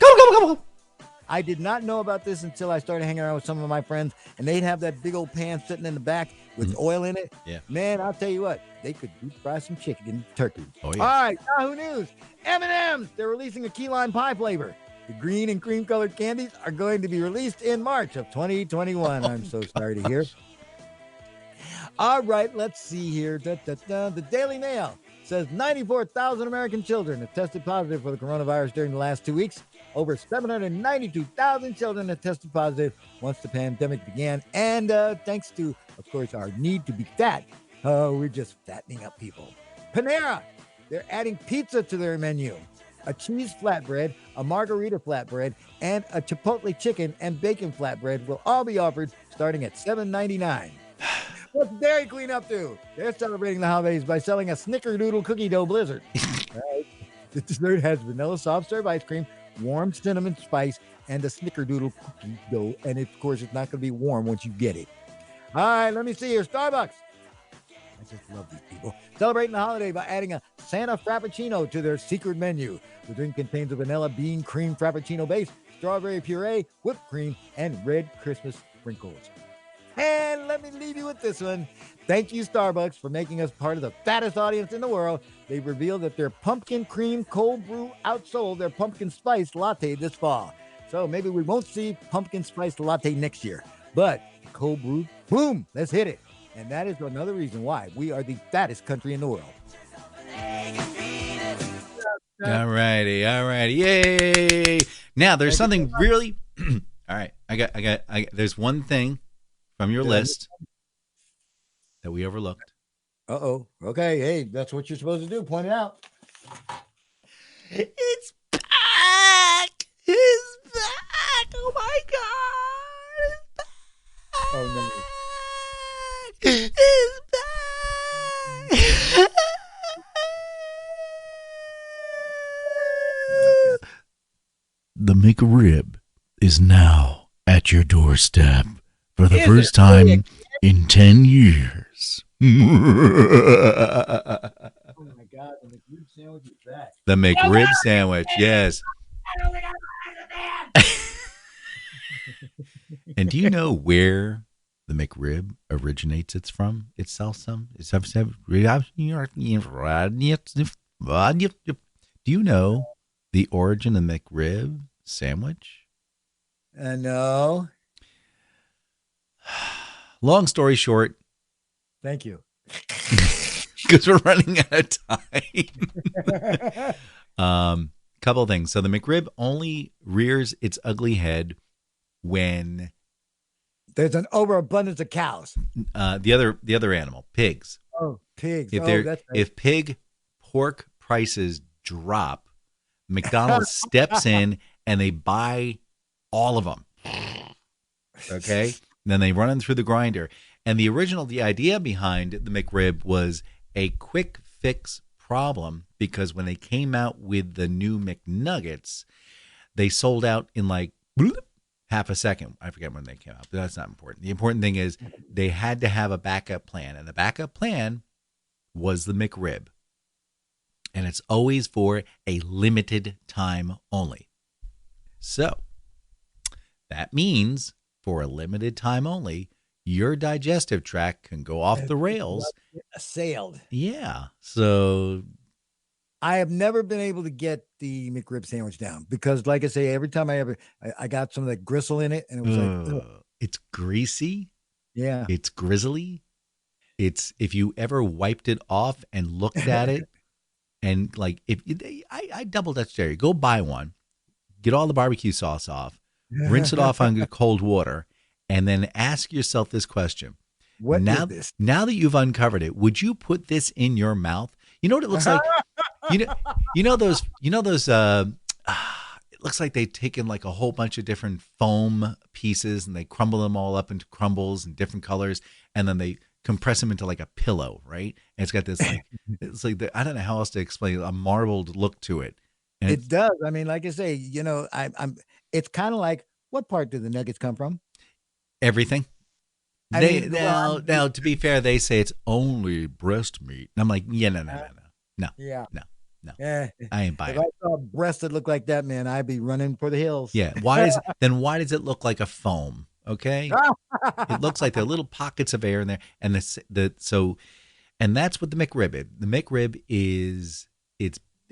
I did not know about this until I started hanging around with some of my friends, and they'd have that big old pan sitting in the back with oil in it. Yeah. Man, I'll tell you what, they could deep fry some chicken and turkey. Oh, yeah. All right, Yahoo News. M&M's, they're releasing a key lime pie flavor. The green and cream colored candies are going to be released in March of 2021. I'm so sorry to hear. All right, let's see here. The Daily Mail says 94,000 American children have tested positive for the coronavirus during the last 2 weeks. Over 792,000 children have tested positive once the pandemic began. And thanks to, of course, our need to be fat, we're just fattening up people. Panera, they're adding pizza to their menu. A cheese flatbread, a margarita flatbread, and a chipotle chicken and bacon flatbread will all be offered starting at $7.99. What's Dairy Queen up to? They're celebrating the holidays by selling a snickerdoodle cookie dough blizzard. Right. The dessert has vanilla soft serve ice cream, warm cinnamon spice, and a snickerdoodle cookie dough. And of course, it's not going to be warm once you get it. All right, let me see here. Starbucks. I just love these people. Celebrating the holiday by adding a Santa Frappuccino to their secret menu. The drink contains a vanilla bean cream Frappuccino base, strawberry puree, whipped cream, and red Christmas sprinkles. And let me leave you with this one. Thank you, Starbucks, for making us part of the fattest audience in the world. They've revealed that their pumpkin cream cold brew outsold their pumpkin spice latte this fall. So maybe we won't see pumpkin spice latte next year. But cold brew, boom, let's hit it. And that is another reason why we are the fattest country in the world. All righty. Yay. Now there's something really, all right. I got, there's one thing from your list that we overlooked. Uh-oh. Okay. Hey, that's what you're supposed to do. Point it out. It's back. It's back. Oh my God. It's back. Oh no. It's back. The McRib is now at your doorstep for the first time in 10 years. Oh my God, the McRib sandwich is back. The McRib sandwich, yes. And do you know where the McRib originates? It's from itself. Do you know the origin of the McRib sandwich? No. Long story short. Thank you. Because we're running out of time. Couple of things. So the McRib only rears its ugly head when there's an overabundance of cows. The other animal, pigs. Oh, pigs. If that's right. if pig pork prices drop, McDonald's steps in and they buy all of them. Okay? And then they run them through the grinder. And the idea behind the McRib was a quick fix problem, because when they came out with the new McNuggets, they sold out in like half a second. I forget when they came out, but that's not important. The important thing is they had to have a backup plan, and the backup plan was the McRib. And it's always for a limited time only. So that means for a limited time only, your digestive tract can go off the rails. Assailed. Yeah. So I have never been able to get the McRib sandwich down because, like I say, every time I got some of that gristle in it, and it was like, it's greasy. Yeah. It's grizzly. It's, if you ever wiped it off and looked at it, and like, I double Dutch dare you, go buy one, get all the barbecue sauce off, rinse it off on cold water, and then ask yourself this question. What is this? Now that you've uncovered it, would you put this in your mouth? You know what it looks like? You know those it looks like they've taken like a whole bunch of different foam pieces and they crumble them all up into crumbles in different colors, and then they compress them into like a pillow, right? And it's got this like, it's like I don't know how else to explain it, a marbled look to it. And it does. I mean, like I say, it's kind of like, what part do the nuggets come from? Everything. Now, to be fair, they say it's only breast meat. And I'm like, no. Yeah. No. No. Yeah. I ain't buying If I it. saw a breast that looked like that, man, I'd be running for the hills. Yeah. Why does it look like a foam? Okay. It looks like there are little pockets of air in there, and and that's what the McRib is. The McRib is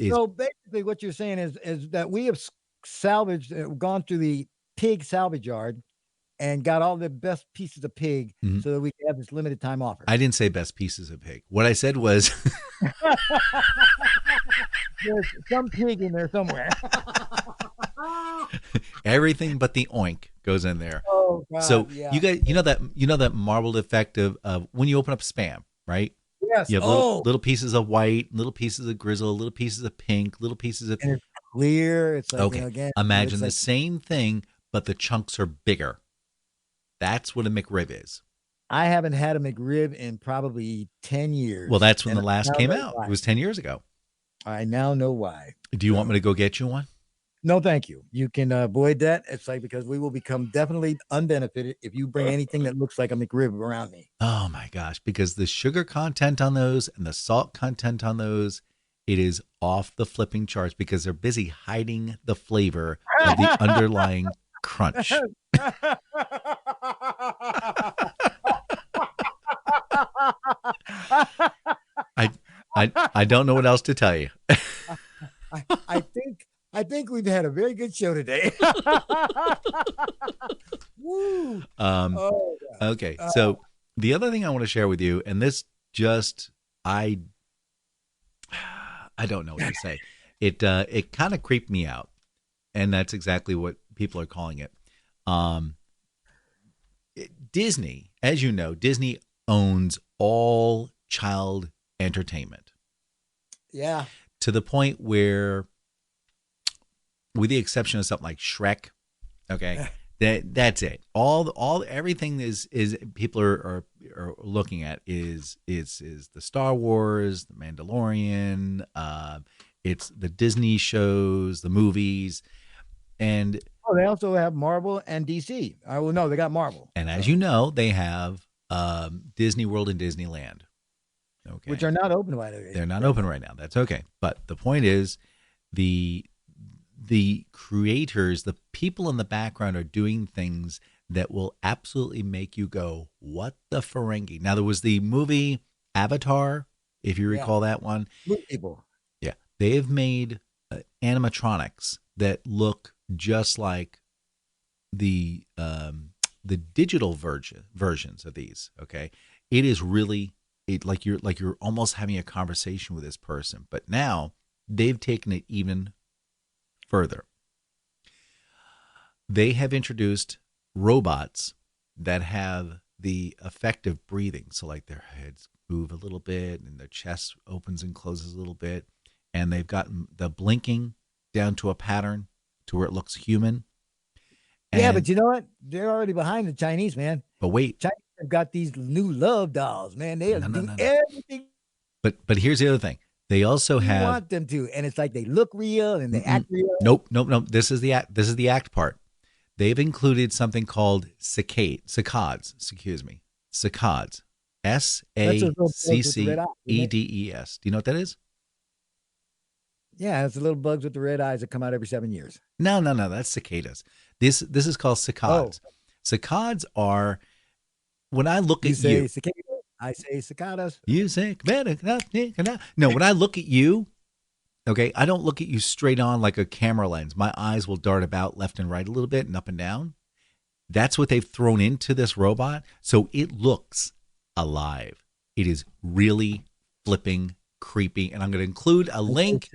so basically what you're saying is that we have salvaged, gone through the pig salvage yard and got all the best pieces of pig so that we can have this limited time offer. I didn't say best pieces of pig. What I said was there's some pig in there somewhere. everything but the oink goes in there. Oh, God, so yeah. you guys, you know that marbled effect of when you open up Spam, right? Yes. You have little pieces of white, little pieces of grizzle, little pieces of pink, little pieces of. And it's clear. It's like, okay. Again, imagine the like, same thing, but the chunks are bigger. That's what a McRib is. I haven't had a McRib in probably 10 years. Well, that's when the last came out. It was 10 years ago. I now know why. Do you want me to go get you one? No, thank you. You can avoid that. It's like, because we will become definitely unbenefited if you bring anything that looks like a McRib around me. Oh my gosh, because the sugar content on those and the salt content on those, it is off the flipping charts because they're busy hiding the flavor of the underlying crunch. I don't know what else to tell you. I think we've had a very good show today. Woo. Okay. So the other thing I want to share with you, and this just I don't know what to say. It kind of creeped me out, and that's exactly what people are calling it. Disney, as you know, Disney owns all child entertainment. Yeah. To the point where, with the exception of something like Shrek, okay, that's it. Everything is people are looking at is the Star Wars, the Mandalorian, it's the Disney shows, the movies, and they also have Marvel and DC. Well, no, they got Marvel. And as you know, they have Disney World and Disneyland. Okay. Which are not open right now. They're not open right now. That's okay. But the point is, the creators, the people in the background are doing things that will absolutely make you go, what the Ferengi? Now, there was the movie Avatar, if you recall that one. People. Yeah. They have made animatronics that look just like the digital versions of these. Okay. It is really like you're almost having a conversation with this person, but now they've taken it even further. They have introduced robots that have the effect of breathing. So like their heads move a little bit and their chest opens and closes a little bit. And they've gotten the blinking down to a pattern to where it looks human. Yeah, but you know what? They're already behind the Chinese, man. But wait. Chinese have got these new love dolls, man. They do everything. But here's the other thing. They also have. You want them to, and it's like they look real and they act real. Nope. This is the act part. They've included something called Saccades. Excuse me, Saccades. SACCEDES. Do you know what that is? Yeah, it's the little bugs with the red eyes that come out every 7 years. No, that's cicadas. This is called Saccades. Oh. Saccades are, when I look at you. Cicadas, I say cicadas. You say no. When I look at you, okay, I don't look at you straight on like a camera lens. My eyes will dart about left and right a little bit and up and down. That's what they've thrown into this robot, so it looks alive. It is really flipping creepy, and I'm going to include a link.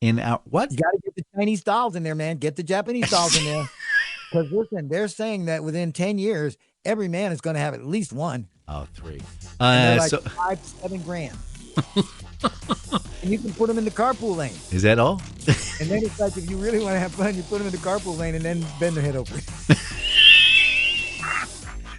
In our what? You got to get the Chinese dolls in there, man. Get the Japanese dolls in there. Because listen, they're saying that within 10 years, every man is going to have at least one. Oh, 3. Like $5-7 grand. And you can put them in the carpool lane. Is that all? And then it's like, if you really want to have fun, you put them in the carpool lane and then bend their head over.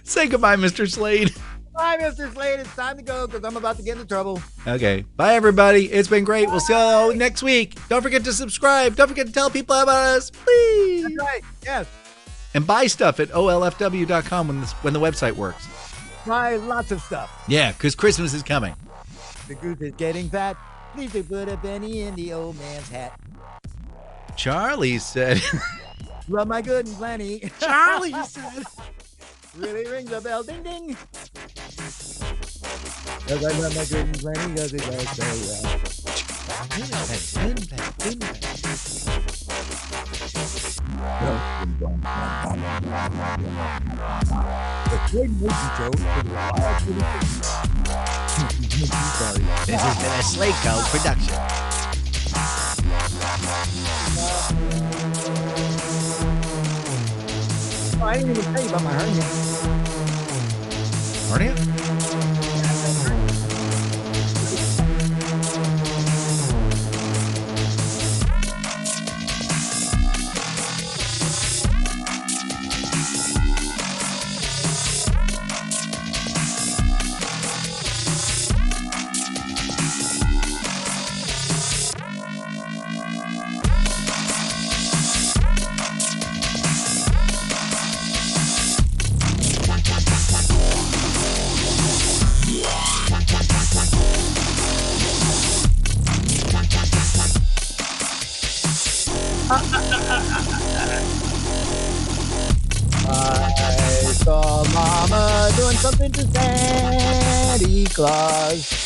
Say goodbye, Mr. Slade. Bye, Mr. Slade. It's time to go because I'm about to get into trouble. Okay. Bye, everybody. It's been great. We'll see you next week. Don't forget to subscribe. Don't forget to tell people about us, please. That's right. Yes. And buy stuff at olfw.com when the website works. Buy lots of stuff. Yeah, because Christmas is coming. The goose is getting fat. Please do put a penny in the old man's hat. Charlie said. Rub my good and plenty. Charlie said. Really rings a bell, ding ding. Cause I love my good and plenty, cause it does so well. The Slade Mayson Show. This has been a Slade Co. production. Oh, I didn't even tell you about my hernia. Hernia? I saw Mama doing something to Santa Claus.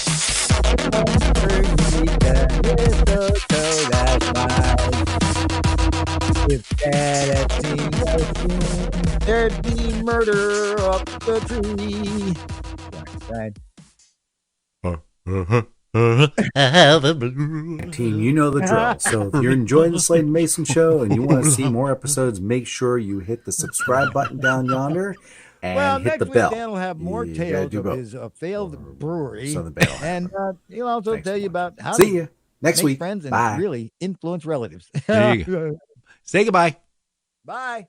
If Dad had seen the scene, there'd be murder up the tree. Right. Team, you know the drill. So if you're enjoying the Slade and Mayson Show and you want to see more episodes, make sure you hit the subscribe button down yonder and hit the bell. Dan will have more tales of his failed brewery, and he'll also tell you about how see you next make week. friends and Bye. really influence relatives. There you go. Say goodbye. Bye.